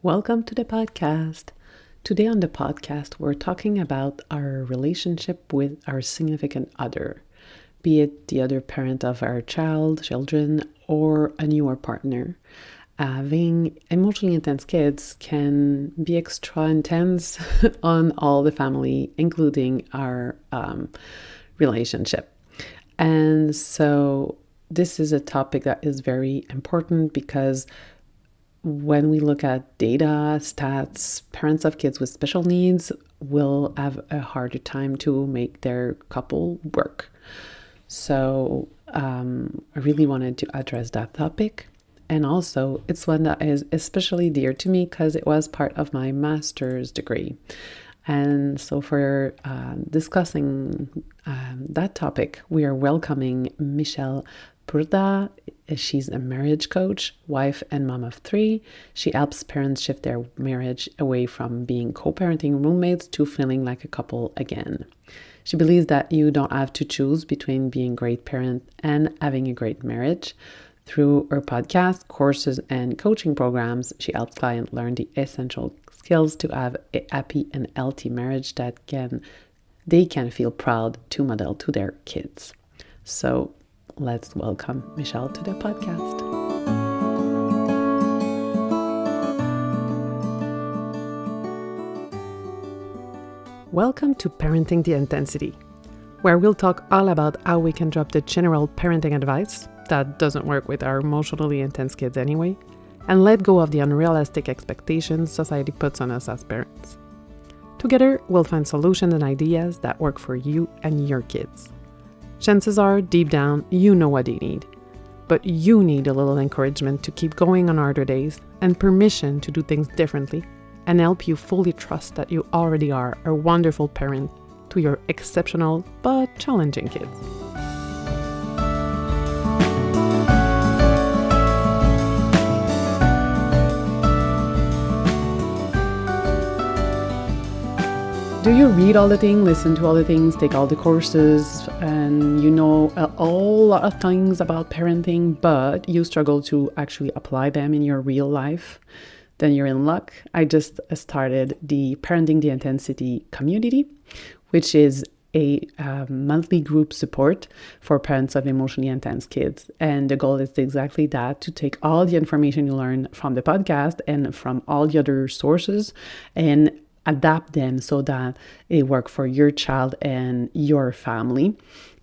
Welcome to the podcast. Today on the podcast, we're talking about our relationship with our significant other, be it the other parent of our children, or a newer partner. Having emotionally intense kids can be extra intense on all the family, including our relationship. And so this is a topic that is very important because when we look at data, stats, parents of kids with special needs will have a harder time to make their couple work. So I really wanted to address that topic. And also, it's one that is especially dear to me because it was part of my master's degree. And so for discussing that topic, we are welcoming Michelle Purta. She's a marriage coach, wife, and mom of 3. She helps parents shift their marriage away from being co-parenting roommates to feeling like a couple again. She believes that you don't have to choose between being a great parent and having a great marriage. Through her podcast, courses, and coaching programs, she helps clients learn the essential skills to have a happy and healthy marriage that they can feel proud to model to their kids. So let's welcome Michelle to the podcast. Welcome to Parenting the Intensity, where we'll talk all about how we can drop the general parenting advice that doesn't work with our emotionally intense kids anyway, and let go of the unrealistic expectations society puts on us as parents. Together, we'll find solutions and ideas that work for you and your kids. Chances are, deep down, you know what they need, but you need a little encouragement to keep going on harder days and permission to do things differently and help you fully trust that you already are a wonderful parent to your exceptional but challenging kids. Do you read all the things, listen to all the things, take all the courses, and you know a whole lot of things about parenting, but you struggle to actually apply them in your real life? Then you're in luck. I just started the Parenting the Intensity community, which is a monthly group support for parents of emotionally intense kids. And the goal is exactly that, to take all the information you learn from the podcast and from all the other sources and adapt them so that they work for your child and your family,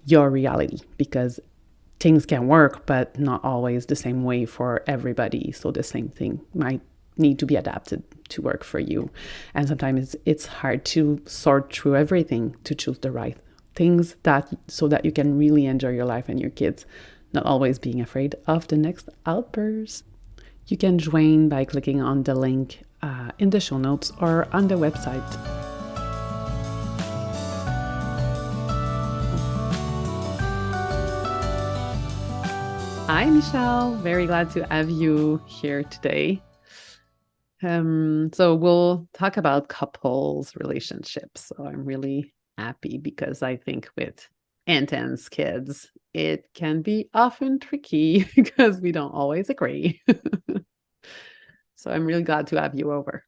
your reality, because things can work, but not always the same way for everybody. So the same thing might need to be adapted to work for you. And sometimes it's hard to sort through everything to choose the right things so that you can really enjoy your life and your kids, not always being afraid of the next outburst. You can join by clicking on the link in the show notes or on the website. Hi, Michelle. Very glad to have you here today. So we'll talk about couples relationships. So I'm really happy because I think with intense kids, it can be often tricky because we don't always agree. So I'm really glad to have you over.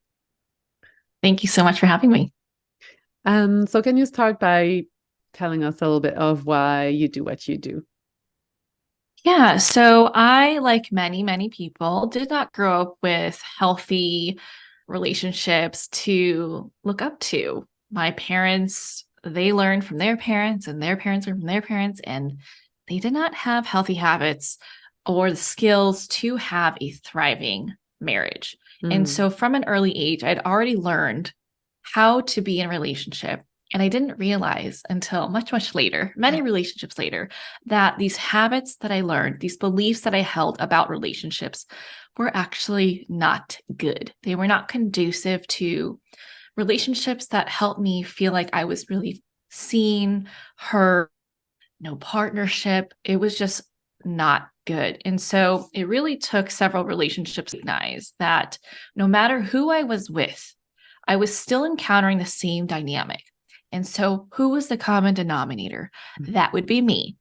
Thank you so much for having me. So can you start by telling us a little bit of why you do what you do? Yeah, so I, like many people, did not grow up with healthy relationships to look up to. My parents, they learned from their parents, and their parents learned from their parents, and they did not have healthy habits or the skills to have a thriving marriage. And so from an early age, I'd already learned how to be in a relationship. And I didn't realize until much later, many relationships later, that these habits that I learned, these beliefs that I held about relationships were actually not good. They were not conducive to relationships that helped me feel like I was really seen, heard, no partnership. It was just not good. And so it really took several relationships to recognize that no matter who I was with, I was still encountering the same dynamic. And so who was the common denominator? That would be me.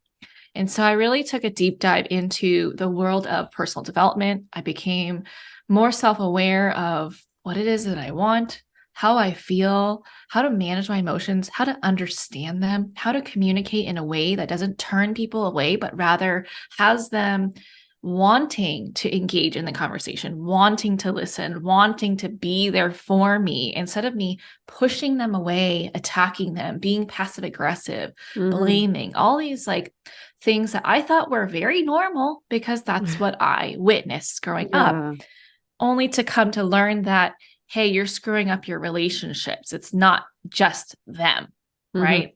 And so I really took a deep dive into the world of personal development. I became more self-aware of what it is that I want, how I feel, how to manage my emotions, how to understand them, how to communicate in a way that doesn't turn people away, but rather has them wanting to engage in the conversation, wanting to listen, wanting to be there for me instead of me pushing them away, attacking them, being passive aggressive, Mm-hmm. blaming, all these like things that I thought were very normal because that's what I witnessed growing up, Yeah. only to come to learn that, hey, you're screwing up your relationships. It's not just them, Mm-hmm. right?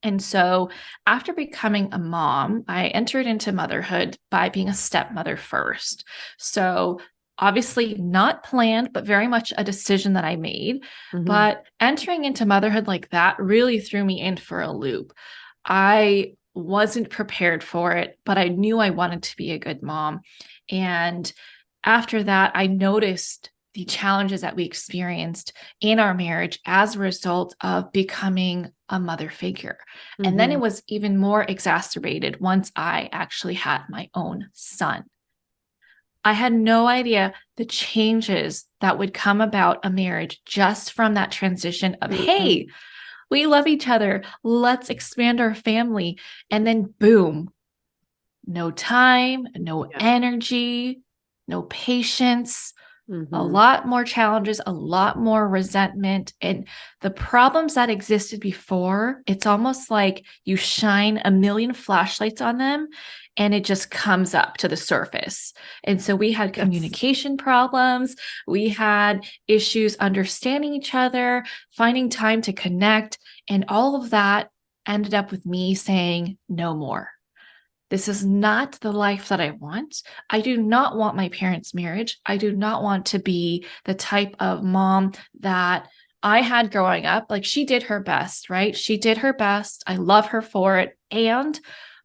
And so after becoming a mom, I entered into motherhood by being a stepmother first. So obviously not planned, but very much a decision that I made. Mm-hmm. But entering into motherhood like that really threw me in for a loop. I wasn't prepared for it, but I knew I wanted to be a good mom. And after that, I noticed the challenges that we experienced in our marriage as a result of becoming a mother figure. And then Mm-hmm. it was even more exacerbated once I actually had my own son. I had no idea the changes that would come about a marriage just from that transition of, Mm-hmm. hey, we love each other. Let's expand our family. And then, boom, no time, no Yeah. energy, no patience, a Mm-hmm. lot more challenges, a lot more resentment. And the problems that existed before, it's almost like you shine a million flashlights on them and it just comes up to the surface. And so we had Yes. communication problems, we had issues understanding each other, finding time to connect. And all of that ended up with me saying, no more. This is not the life that I want. I do not want my parents' marriage. I do not want to be the type of mom that I had growing up. Like she did her best, right? She did her best. I love her for it. And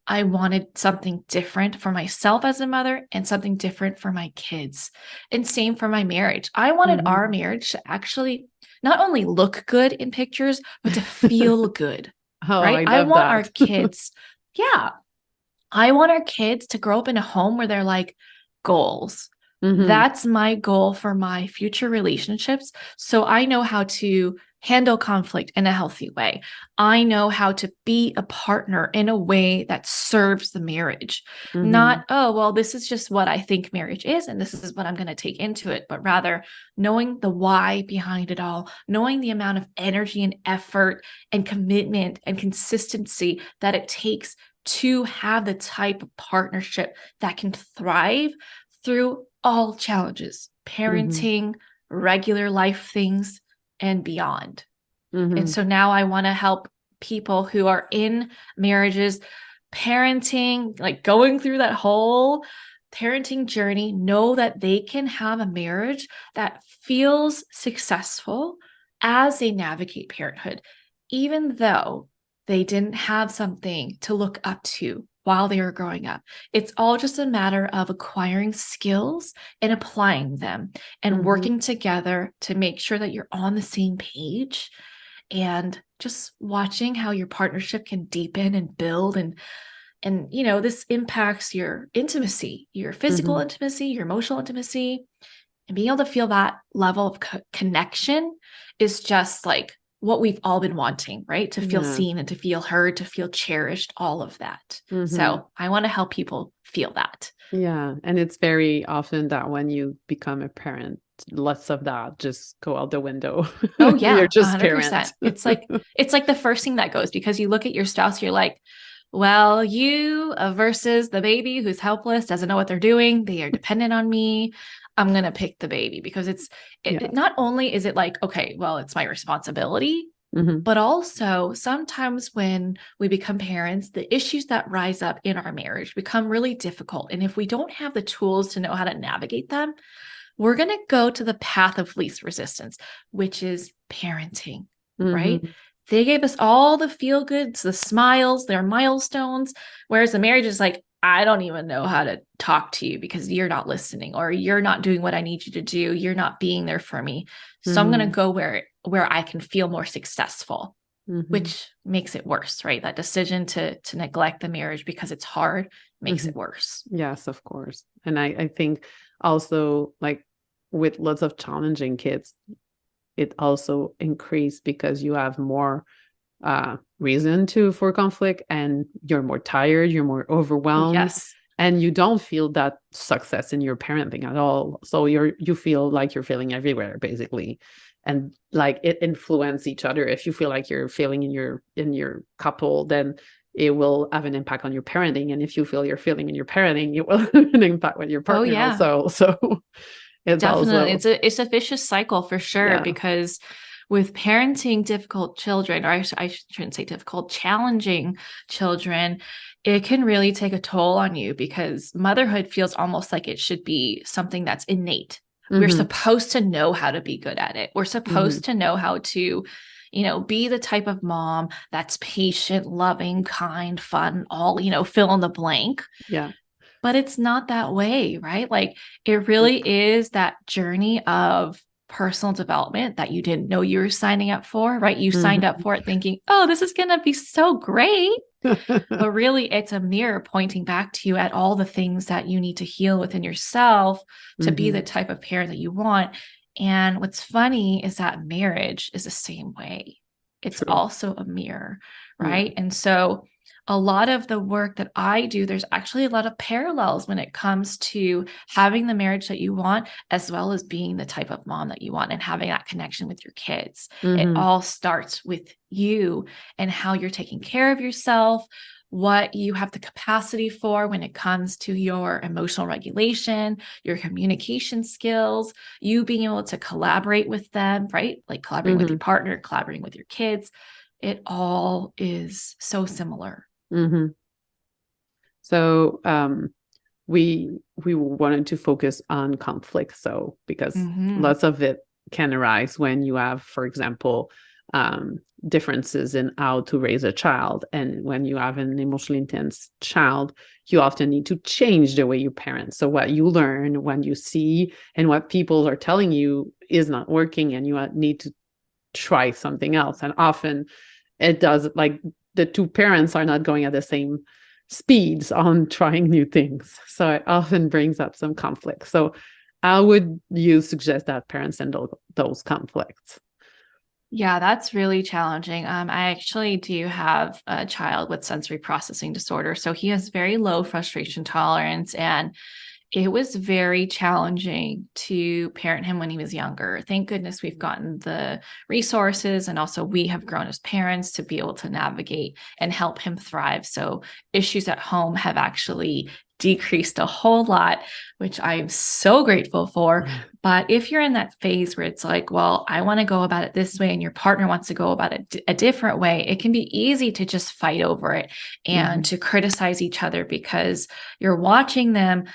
I wanted something different for myself as a mother and something different for my kids. And same for my marriage. I wanted our Mm-hmm. marriage to actually not only look good in pictures, but to feel good, Oh, right? I I love want our that. kids, yeah, I want our kids to grow up in a home where they're like, goals. Mm-hmm. That's my goal for my future relationships. So I know how to handle conflict in a healthy way. I know how to be a partner in a way that serves the marriage. Mm-hmm. Not, oh, well, this is just what I think marriage is, and this is what I'm going to take into it, but rather knowing the why behind it all, knowing the amount of energy and effort and commitment and consistency that it takes to have the type of partnership that can thrive through all challenges, Mm-hmm. parenting, regular life things, and beyond. And Mm-hmm. so now I want to help people who are in marriages, parenting, like going through that whole parenting journey, know that they can have a marriage that feels successful as they navigate parenthood, even though they didn't have something to look up to while they were growing up. It's all just a matter of acquiring skills and applying them and Mm-hmm. working together to make sure that you're on the same page and just watching how your partnership can deepen and build, and this impacts your intimacy, your physical Mm-hmm. intimacy, your emotional intimacy, and being able to feel that level of connection is just like what we've all been wanting, right? To feel Yeah. seen and to feel heard, to feel cherished, all of that. Mm-hmm. So I want to help people feel that. Yeah. And it's very often that when you become a parent, lots of that just go out the window. Oh You're yeah, just parent. 100%. It's like the first thing that goes, because you look at your spouse, you're like, well, you versus the baby who's helpless, doesn't know what they're doing. They are dependent on me. I'm gonna pick the baby because Yeah. not only is it like, okay, well, it's my responsibility, Mm-hmm. but also sometimes when we become parents, the issues that rise up in our marriage become really difficult. And if we don't have the tools to know how to navigate them, we're going to go to the path of least resistance, which is parenting, right? Mm-hmm. They gave us all the feel goods, the smiles, their milestones, whereas the marriage is like, I don't even know how to talk to you because you're not listening, or you're not doing what I need you to do. You're not being there for me. So I'm going to Mm-hmm. go where I can feel more successful, Mm-hmm. which makes it worse, right? That decision to neglect the marriage because it's hard makes Mm-hmm. it worse. Yes, of course. And I think also like with lots of challenging kids, it also increased because you have more reason for conflict, and you're more tired, you're more Oh, overwhelmed, yes. and you don't feel that success in your parenting at all. So you feel like you're failing everywhere, basically. And like it influence each other. If you feel like you're failing in your couple, then it will have an impact on your parenting. And if you feel you're failing in your parenting, it will have an impact with your Oh, partner yeah. also. So it's Definitely. also, It's a vicious cycle for sure, yeah. because with parenting difficult children, or I shouldn't say difficult, challenging children, it can really take a toll on you, because motherhood feels almost like it should be something that's innate. We're Mm-hmm. supposed to know how to be good at it. We're Mm-hmm. supposed to know how to, be the type of mom that's patient, loving, kind, fun, all, fill in the blank. Yeah. But it's not that way, right? Like, it really is that journey of personal development that you didn't know you were signing up for, right? You signed up Mm-hmm. for it thinking, oh, this is going to be so great. But really, it's a mirror pointing back to you at all the things that you need to heal within yourself to be Mm-hmm. the type of parent that you want. And what's funny is that marriage is the same way. It's True. also a mirror, Yeah. right? And so a lot of the work that I do, there's actually a lot of parallels when it comes to having the marriage that you want, as well as being the type of mom that you want and having that connection with your kids. It Mm-hmm. all starts with you and how you're taking care of yourself, what you have the capacity for when it comes to your emotional regulation, your communication skills, you being able to collaborate with them, right? Like collaborating with Mm-hmm. your partner, collaborating with your kids. It all is so similar. Mm-hmm. So we wanted to focus on conflict. So because Mm-hmm. lots of it can arise when you have, for example, differences in how to raise a child. And when you have an emotionally intense child, you often need to change the way you parent. So what you learn, when you see, and what people are telling you is not working, and you need to try something else. And often it does, like the two parents are not going at the same speeds on trying new things. So it often brings up some conflict. So how would you suggest that parents handle those conflicts? Yeah, that's really challenging. I actually do have a child with sensory processing disorder. So he has very low frustration tolerance, and it was very challenging to parent him when he was younger. Thank goodness we've gotten the resources, and also we have grown as parents to be able to navigate and help him thrive. So issues at home have actually decreased a whole lot, which I'm so grateful for. But if you're in that phase where it's like, well, I want to go about it this way, and your partner wants to go about it a different way, it can be easy to just fight over it and Mm-hmm. to criticize each other, because you're watching them,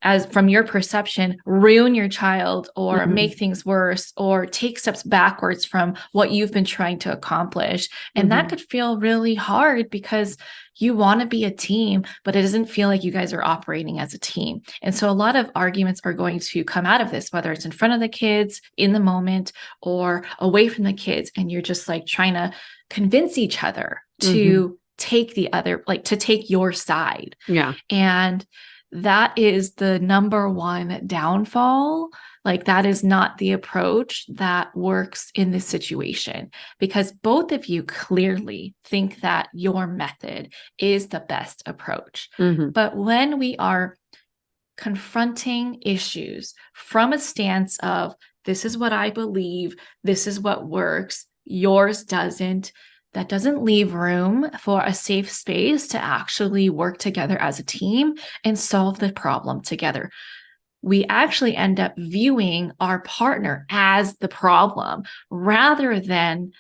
as from your perception, ruin your child or Mm-hmm. make things worse or take steps backwards from what you've been trying to accomplish. And that Mm-hmm. could feel really hard, because you want to be a team, but it doesn't feel like you guys are operating as a team. And so a lot of arguments are going to come out of this, whether it's in front of the kids, in the moment, or away from the kids. And you're just like trying to convince each other Mm-hmm. to take the other, like to take your side. Yeah. And that is the number one downfall. Like, that is not the approach that works in this situation, because both of you clearly think that your method is the best approach. Mm-hmm. But when we are confronting issues from a stance of, this is what I believe, this is what works, yours doesn't, that doesn't leave room for a safe space to actually work together as a team and solve the problem together. We actually end up viewing our partner as the problem, rather than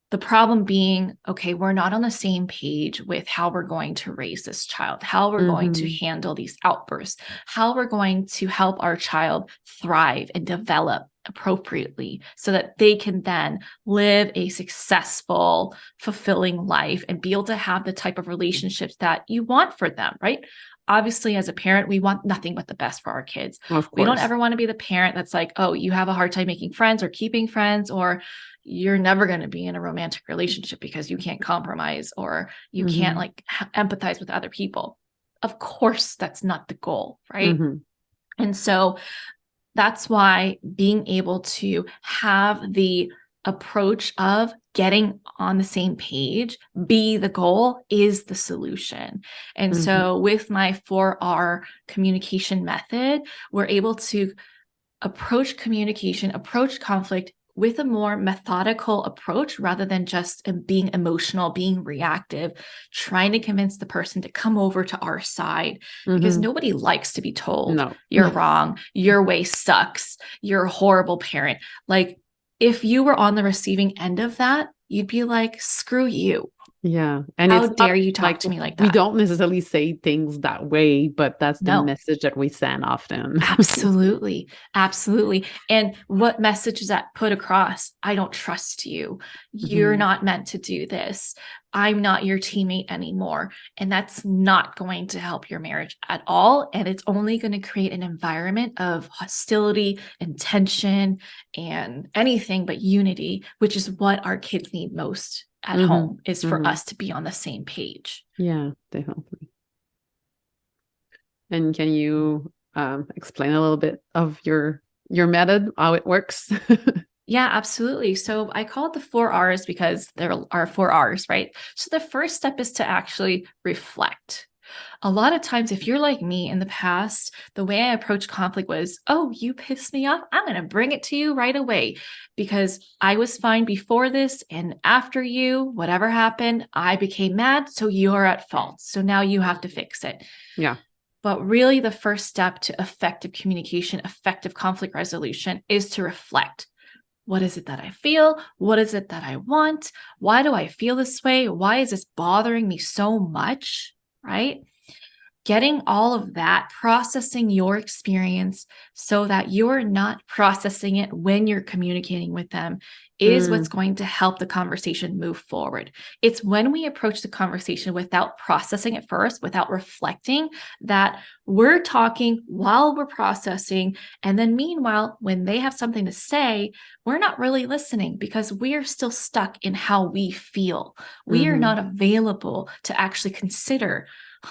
the problem being, okay, we're not on the same page with how we're going to raise this child, how we're going to Mm-hmm. handle these outbursts, how we're going to help our child thrive and develop appropriately so that they can then live a successful, fulfilling life and be able to have the type of relationships that you want for them, right? Obviously, as a parent, we want nothing but the best for our kids. Of We don't course. ever want to be the parent that's like, oh, you have a hard time making friends or keeping friends, or you're never going to be in a romantic relationship because you can't compromise or you can't Mm-hmm. like empathize with other people. Of course, that's not the goal, right? Mm-hmm. And so That's why being able to have the approach of getting on the same page be the goal is the solution. And so with my 4R communication method, we're able to approach communication, approach conflict with a more methodical approach rather than just being emotional, being reactive, trying to convince the person to come over to our side, because nobody likes to be told, No. you're wrong, your way sucks, you're a horrible parent. Like, if you were on the receiving end of that, you'd be like, screw you. Yeah. And How it's not dare you talk like to me like we that? don't necessarily say things that way, but that's the No. message that we send often. Absolutely. Absolutely. And what message is that put across? I don't trust you. You're not meant to do this. I'm not your teammate anymore. And that's not going to help your marriage at all. And it's only going to create an environment of hostility and tension and anything but unity, which is what our kids need most at home, is for us to be on the same page. Yeah, definitely. And can you explain a little bit of your method, how it works? Yeah, absolutely. So I call it the 4 R's because there are 4 R's, right? So the first step is to actually reflect. A lot of times, if you're like me in the past, the way I approached conflict was, oh, you pissed me off. I'm going to bring it to you right away because I was fine before this. And after you, whatever happened, I became mad. So you're at fault. So now you have to fix it. Yeah. But really, the first step to effective communication, effective conflict resolution is to reflect. What is it that I feel? What is it that I want? Why do I feel this way? Why is this bothering me so much? Right? Getting all of that, processing your experience so that you're not processing it when you're communicating with them is what's going to help the conversation move forward. It's when we approach the conversation without processing it first, without reflecting, that we're talking while we're processing. And then meanwhile, when they have something to say, we're not really listening because we are still stuck in how we feel. We are not available to actually consider,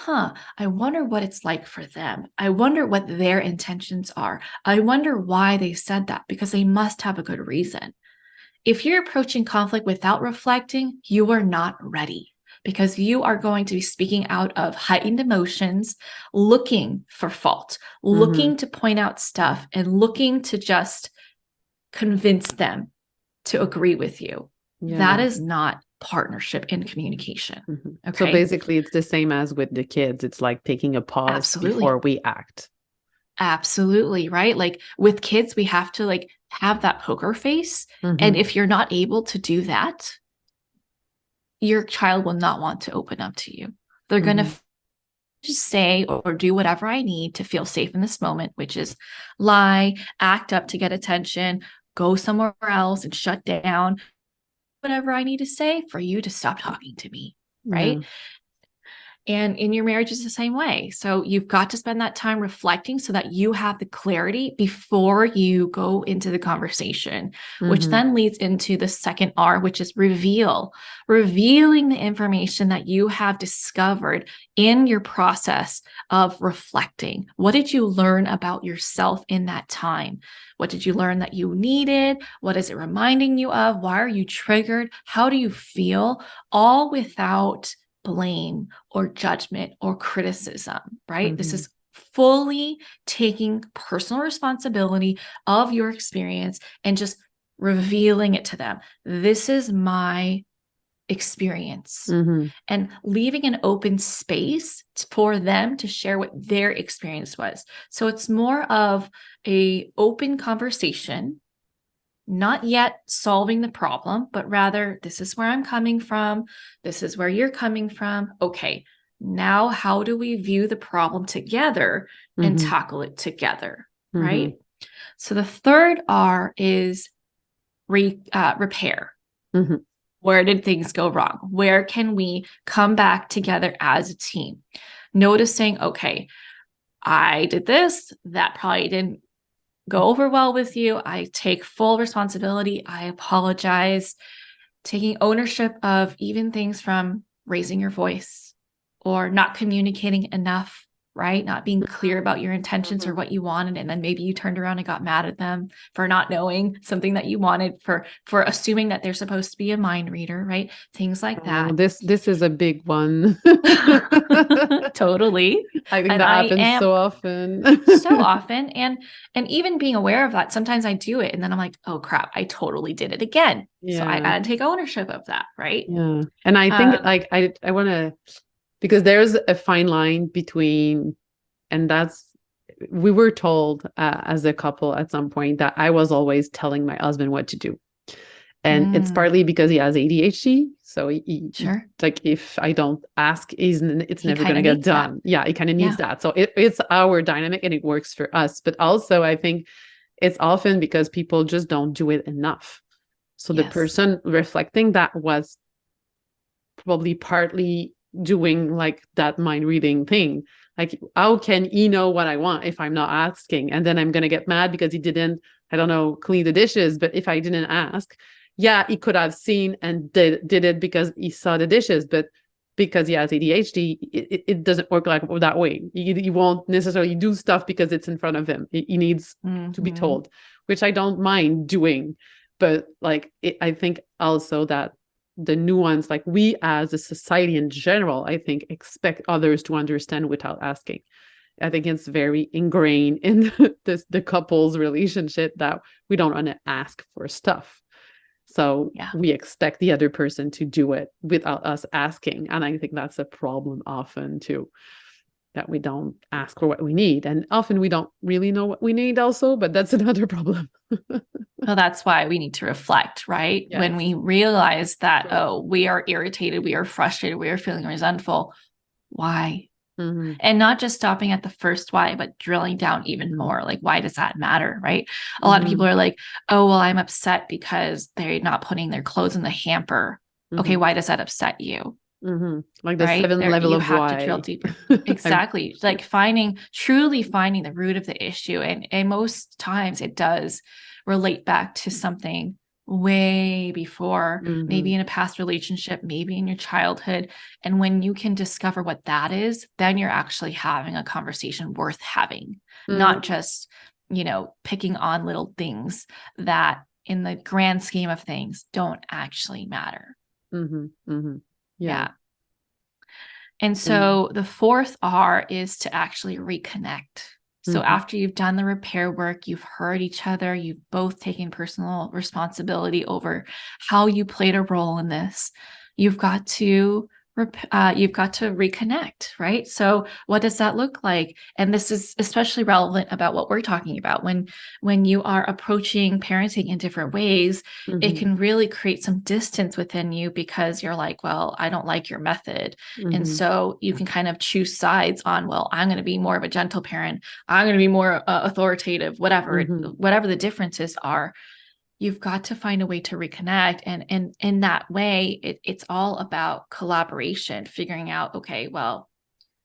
I wonder what it's like for them. I wonder what their intentions are. I wonder why they said that, because they must have a good reason. If you're approaching conflict without reflecting, you are not ready because you are going to be speaking out of heightened emotions, looking for fault, looking to point out stuff, and looking to just convince them to agree with you. Yeah. That is not partnership in communication. Okay. So basically, it's the same as with the kids. It's like taking a pause before we act. Absolutely. Right. Like with kids, we have to like have that poker face. And if you're not able to do that, your child will not want to open up to you. They're going to just say or do whatever I need to feel safe in this moment, which is lie, act up to get attention, go somewhere else and shut down whatever I need to say for you to stop talking to me. Right. Yeah. And in your marriage is the same way. So you've got to spend that time reflecting so that you have the clarity before you go into the conversation, which then leads into the second R, which is reveal, revealing the information that you have discovered in your process of reflecting. What did you learn about yourself in that time? What did you learn that you needed? What is it reminding you of? Why are you triggered? How do you feel? All without blame or judgment or criticism, right? This is fully taking personal responsibility of your experience and just revealing it to them. This is my experience, and leaving an open space for them to share what their experience was. So it's more of a open conversation, not yet solving the problem, but rather, this is where I'm coming from. This is where you're coming from. Okay, now how do we view the problem together and tackle it together, right? So the third R is repair. Where did things go wrong? Where can we come back together as a team? Noticing, okay, I did this, that probably didn't go over well with you. I take full responsibility. I apologize. Taking ownership of even things from raising your voice or not communicating enough, right? Not being clear about your intentions or Mhm. what you wanted. And then maybe you turned around and got mad at them for not knowing something that you wanted, for assuming that they're supposed to be a mind reader, right? Things like Oh, that. this is a big one. Totally. I think And that I happens am so often. so often. And even being aware of that, sometimes I do it and then I'm like, oh crap, I totally did it again. So I Yeah. gotta take ownership of that, right? Yeah. And I think Um, like I want to, because there's a fine line between, and that's, we were told as a couple at some point that I was always telling my husband what to do. And it's partly because he has ADHD. So sure. like if I don't ask, it's He never kind going to of get needs that. done. Yeah, he kind of needs Yeah. that. So it's our dynamic and it works for us. But also I think it's often because people just don't do it enough. So the Yes. person reflecting that was probably partly doing like that mind reading thing. Like, how can he know what I want if I'm not asking? And then I'm going to get mad because he didn't, I don't know, clean the dishes. But if I didn't ask, yeah, he could have seen and did it because he saw the dishes. But because he has ADHD, it doesn't work like that way. He won't necessarily do stuff because it's in front of him. He needs to be Mm-hmm. told, which I don't mind doing. But like, I think also that the nuance, like we as a society in general, I think expect others to understand without asking. I think it's very ingrained in the couple's relationship that we don't want to ask for stuff. So Yeah. we expect the other person to do it without us asking. And I think that's a problem often too, that we don't ask for what we need. And often we don't really know what we need also, but that's another problem. Well, that's why we need to reflect, right? When Yes. we realize that, True. oh, we are irritated, we are frustrated, we are feeling resentful. Why? Mm-hmm. And not just stopping at the first why, but drilling down even Mm-hmm. more. Like, why does that matter? Right. A lot of Mm-hmm. people are like, oh, well, I'm upset because they're not putting their clothes in the hamper. Okay. Mm-hmm. Why does that upset you? Mm-hmm. Like the Right seven there, level you of have to drill why. deeper. I, Exactly. Like truly finding the root of the issue. And most times it does relate back to something way before, mm-hmm. maybe in a past relationship, maybe in your childhood. And when you can discover what that is, then you're actually having a conversation worth having, not Mm-hmm. just, picking on little things that in the grand scheme of things don't actually matter. Mm-hmm. Mm-hmm. Yeah. Yeah. And And so the fourth R is to actually reconnect. So mm-hmm. after you've done the repair work, you've heard each other, you've both taken personal responsibility over how you played a role in this. You've got to you've got to reconnect, right? So what does that look like? And this is especially relevant about what we're talking about when you are approaching parenting in different ways, it Mm-hmm. can really create some distance within you because you're like, well, I don't like your method. And Mm-hmm. so you can kind of choose sides on, well, I'm going to be more of a gentle parent. I'm going to be more authoritative, Mm-hmm. whatever the differences are. You've got to find a way to reconnect. And in that way, it's all about collaboration, figuring out, okay, well,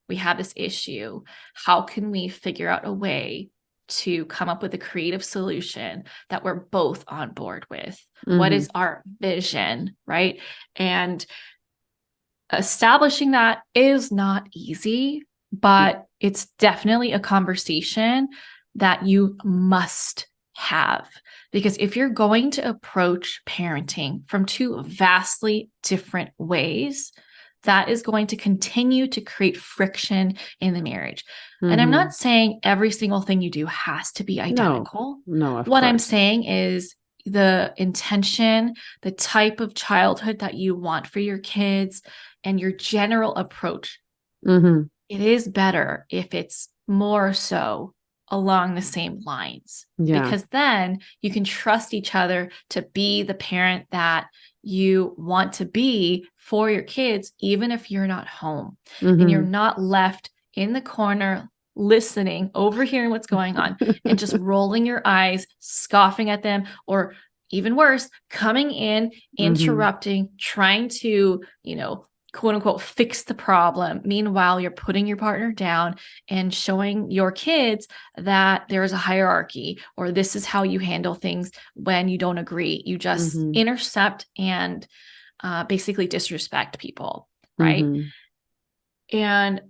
we have this issue. How can we figure out a way to come up with a creative solution that we're both on board with? What Mm-hmm. is our vision, right? And establishing that is not easy, but it's definitely a conversation that you must have. Because if you're going to approach parenting from two vastly different ways, that is going to continue to create friction in the marriage. And I'm Mm-hmm. not saying every single thing you do has to be No, identical. no, of What I'm course. saying is the intention, the type of childhood that you want for your kids, and your general approach, Mm-hmm. it is better if it's more so along the same lines, Yeah. because then you can trust each other to be the parent that you want to be for your kids, even if you're not home and you're Mm-hmm. not left in the corner listening, overhearing what's going on, and just rolling your eyes, scoffing at them, or even worse, coming in, Mm-hmm. interrupting, trying to, quote unquote, fix the problem. Meanwhile, you're putting your partner down and showing your kids that there is a hierarchy or this is how you handle things when you don't agree. You just Mm-hmm. intercept and basically disrespect people, right? Mm-hmm. And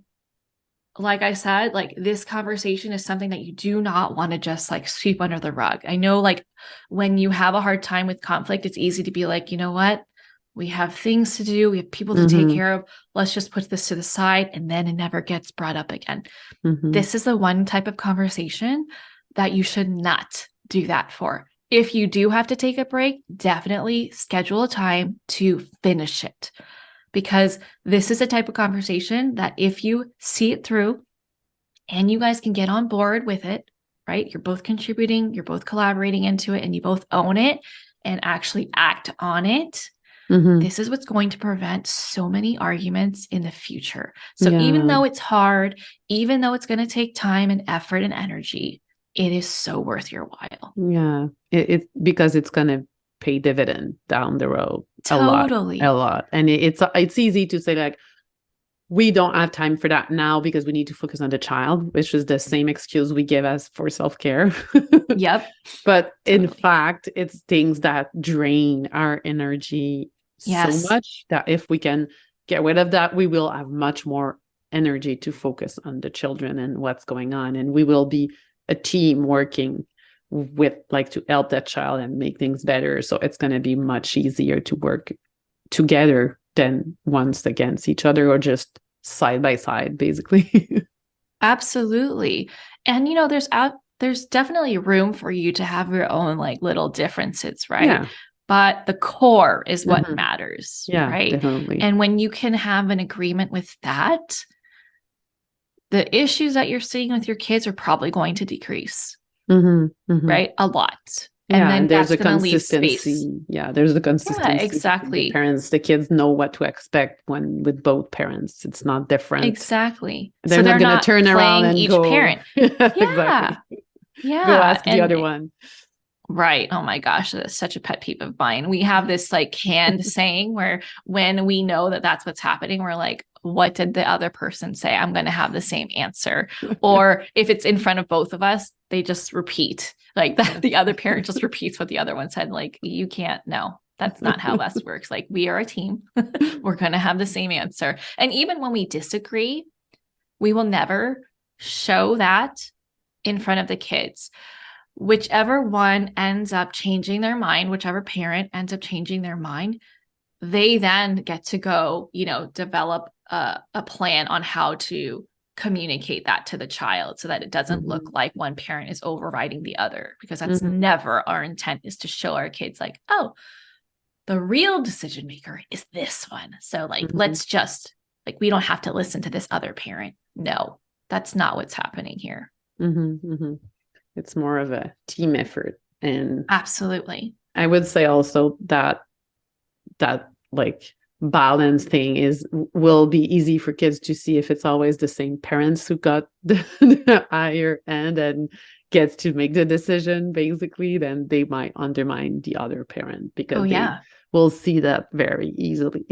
like I said, like this conversation is something that you do not want to just like sweep under the rug. I know like when you have a hard time with conflict, it's easy to be like, you know what? We have things to do. We have people to take Mm-hmm. care of. Let's just put this to the side. And then it never gets brought up again. Mm-hmm. This is the one type of conversation that you should not do that for. If you do have to take a break, definitely schedule a time to finish it, because this is a type of conversation that if you see it through and you guys can get on board with it, right? You're both contributing, you're both collaborating into it, and you both own it and actually act on it. Mm-hmm. This is what's going to prevent so many arguments in the future. So even Yeah. though it's hard, even though it's going to take time and effort and energy, it is so worth your while. Yeah. It because it's gonna pay dividend down the road a lot, a Totally. lot. And it's easy to say like, we don't have time for that now because we need to focus on the child, which is the same excuse we give us for self-care. Yep. But in Totally. fact, it's things that drain our energy so Yes. much that if we can get rid of that, we will have much more energy to focus on the children and what's going on. And we will be a team working with like to help that child and make things better. So it's going to be much easier to work together than once against each other or just side by side, basically. Absolutely. And there's definitely room for you to have your own like little differences, right? Yeah. But the core is what Hmm. matters, Yeah, right? definitely. And when you can have an agreement with that, the issues that you're seeing with your kids are probably going to decrease, Hmm. Hmm. right? A lot. And Yeah, then and there's that's a going to leave space. consistency. Yeah, there's a Yeah, consistency between the exactly. parents. The kids know what to expect when with both parents. It's not different. Exactly. They're So not they're going to not turn around playing and each go, parent. Yeah. exactly, go Yeah. ask the And other one. right. Oh my gosh, that's such a pet peeve of mine. We have this like canned saying where when we know that that's what's happening, we're like, what did the other person say? I'm going to have the same answer. Or if it's in front of both of us, they just repeat like that. The other parent just repeats what the other one said. Like, you can't, no, that's not how this works. Like, we are a team. We're going to have the same answer. And even when we disagree, we will never show that in front of the kids. Whichever one ends up changing their mind, whichever parent ends up changing their mind, they then get to go, develop a plan on how to communicate that to the child so that it doesn't look Hmm. like one parent is overriding the other, because that's Hmm. never our intent, is to show our kids like, oh, the real decision maker is this one. So like, Hmm. let's just like, we don't have to listen to this other parent. No, that's not what's happening here. Hmm. Hmm. It's more of a team effort. And Absolutely. I would say also that like balance thing is will be easy for kids to see if it's always the same parents who got the higher end and gets to make the decision basically, then they might undermine the other parent Oh, because they yeah. will see that very easily.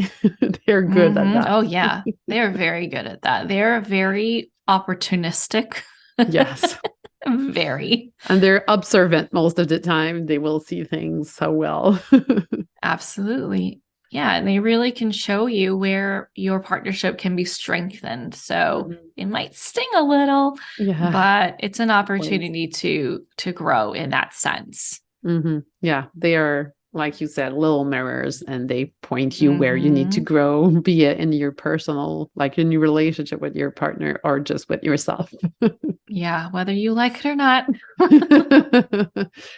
They're good at Mm-hmm. that. Oh, yeah. They are very good at that. They're very opportunistic. Yes. Very. And they're observant most of the time. They will see things so well. Absolutely. Yeah. And they really can show you where your partnership can be strengthened. So Mhm. it might sting a little, Yeah. but it's an Always. opportunity to grow in that sense. Hmm. Yeah, they are, like you said, little mirrors, and they point you where you need to Mm-hmm. grow, be it in your personal, like in your relationship with your partner or just with yourself. Yeah. Whether you like it or not.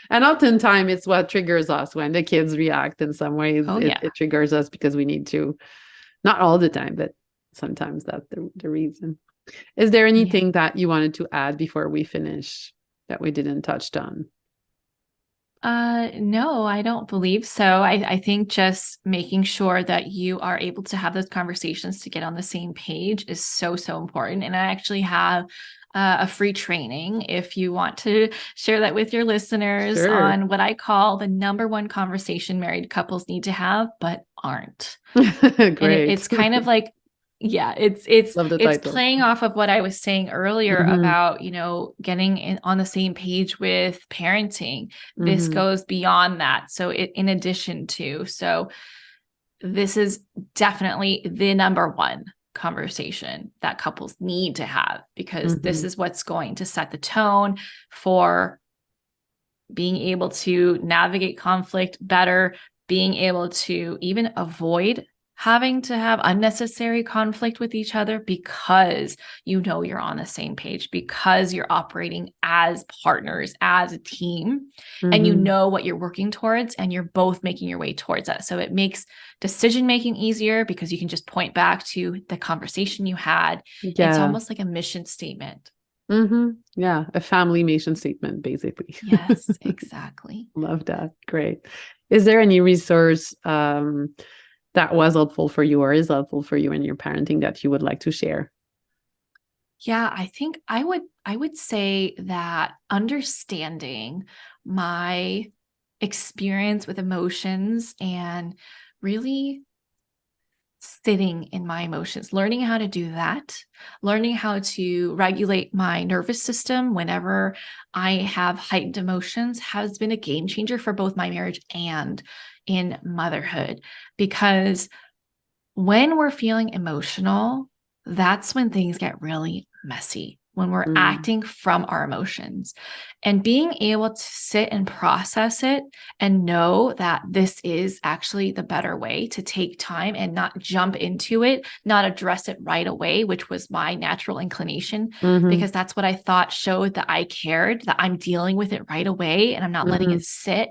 And oftentimes it's what triggers us when the kids react in some ways. Oh, It, yeah. it triggers us because we need to, not all the time, but sometimes that's the reason. Is there Yeah. anything that you wanted to add before we finish that we didn't touch on? No, I don't believe so. I think just making sure that you are able to have those conversations to get on the same page is so, so important. And I actually have a free training if you want to share that with your listeners Sure. on what I call the number one conversation married couples need to have, but aren't. And Great. it's kind of like, yeah, it's Love the it's title. playing off of what I was saying earlier Hmm. about, getting on the same page with parenting. This Hmm. goes beyond that. So in addition to, so this is definitely the number one conversation that couples need to have, because this is what's going to set the tone for being able to navigate conflict better, being able to even avoid having to have unnecessary conflict with each other, because you're on the same page, because you're operating as partners, as a team, and you know what you're working towards, and you're both making your way towards that. So it makes decision-making easier because you can just point back to the conversation you had. Yeah. It's almost like a mission statement. Yeah, a family mission statement, basically. Yes, exactly. Love that. Great. Is there any resource that was helpful for you or is helpful for you in your parenting that you would like to share? Yeah, I think I would say that understanding my experience with emotions and really sitting in my emotions, learning how to do that, learning how to regulate my nervous system whenever I have heightened emotions has been a game changer for both my marriage and in motherhood. Because when we're feeling emotional, that's when things get really messy, when we're acting from our emotions. And being able to sit and process it and know that this is actually the better way to take time and not jump into it, not address it right away, which was my natural inclination, because that's what I thought showed that I cared, that I'm dealing with it right away and I'm not letting it sit.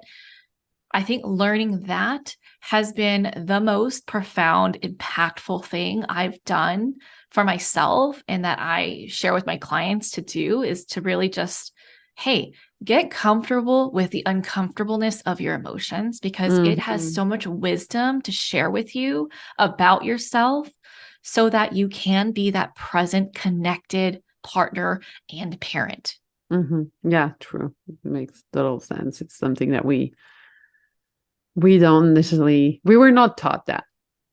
I think learning that has been the most profound, impactful thing I've done for myself, and that I share with my clients to do, is to really just, hey, get comfortable with the uncomfortableness of your emotions, because it has so much wisdom to share with you about yourself, so that you can be that present, connected partner and parent. Yeah, true. It makes total sense. It's something that we don't necessarily, we were not taught that.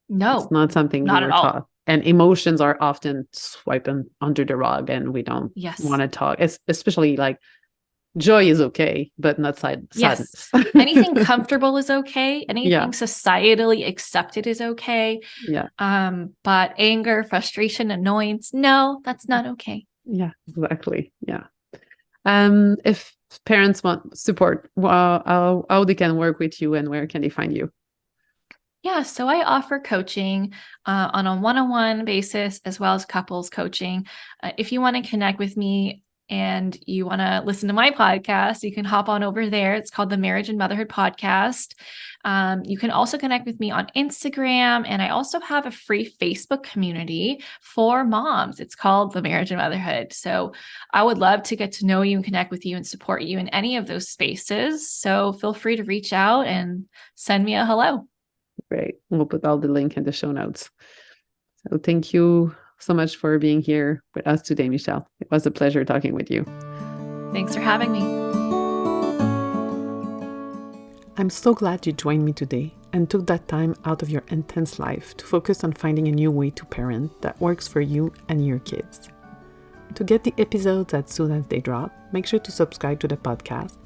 No, it's not something we not were at all. taught. And emotions are often swiped under the rug, and we don't want to talk. Especially like joy is okay, but not sadness. Anything comfortable is okay. Anything Yeah. societally accepted is okay. Yeah. But anger, frustration, annoyance, no, that's not okay. Yeah, exactly. Yeah. If parents want support, how they can work with you and where can they find you? Yeah, so I offer coaching on a one-on-one basis as well as couples coaching. If you want to connect with me and you want to listen to my podcast, you can hop on over there. It's called the Marriage and Motherhood Podcast. You can also connect with me on Instagram, and I also have a free Facebook community for moms. It's called the Marriage and Motherhood. So I would love to get to know you and connect with you and support you in any of those spaces. So feel free to reach out and send me a hello. Great. We'll put all the link in the show notes. So thank you so much for being here with us today, Michelle. It was a pleasure talking with you. Thanks for having me. I'm so glad you joined me today and took that time out of your intense life to focus on finding a new way to parent that works for you and your kids. To get the episodes as soon as they drop, make sure to subscribe to the podcast.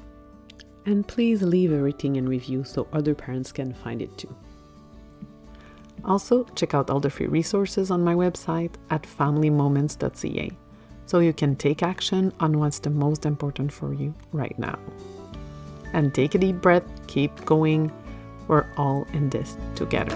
And please leave a rating and review so other parents can find it too. Also, check out all the free resources on my website at familymoments.ca so you can take action on what's the most important for you right now. And take a deep breath, keep going. We're all in this together.